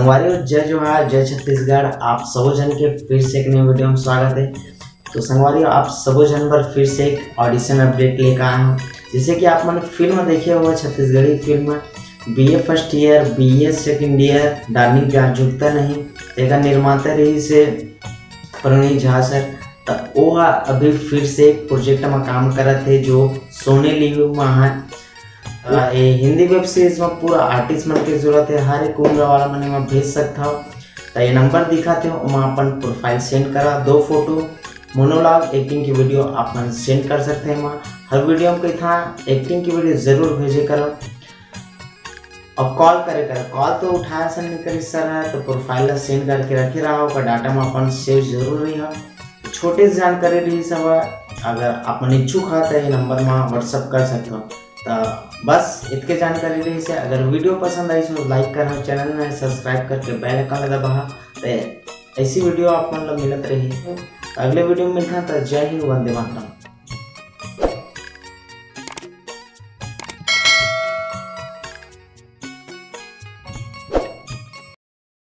संगवारी और जय जोहार, जय छत्तीसगढ़। आप सबो जन के फिर से एक नई वीडियो में स्वागत है। तो संगवारी आप सबो जन पर फिर से एक ऑडिशन अपडेट लेकर आया हूँ। जैसे कि आप मैंने फिल्म देखे हुआ Chhattisgarhi film BA first year BA second year darling प्यार झुकता नहीं, एक निर्माता रही से प्रणीत झा सर। तो वो अभी फिर से एक प्रोजेक्ट में काम करत है जो सोने लिव में है। हिंदी वेब सीरीज में पूरा आर्टिस्ट मन के जरूरत है, हर एक उम्र वाला मन में भेज सकता हो। तो ये नंबर दिखाते हो वहाँ अपन प्रोफाइल सेंड करा, 2 फोटो मोनोलॉग एक्टिंग की वीडियो आप मन सेंड कर सकते हैं। वहाँ हर वीडियो में था एक्टिंग की वीडियो जरूर भेजे करो और कॉल करे कर। कॉल तो उठाया सर नहीं करी सर है तो प्रोफाइल सेंड करके रखे रहा होगा, डाटा में अपन सेव जरूर रही है। छोटे से जानकारी रही सब, अगर अपन इच्छुक है तो ये नंबर में व्हाट्सअप कर सकते हो। तो बस इतने जानकारी रही से। अगर वीडियो पसंद आई तो लाइक करना, चैनल में सब्सक्राइब करके बेल आइकन दबा। तो ऐसी वीडियो आप मतलब मिलत रही। अगले वीडियो में मिलता है। तो जय हिंद, वंदे मातरम।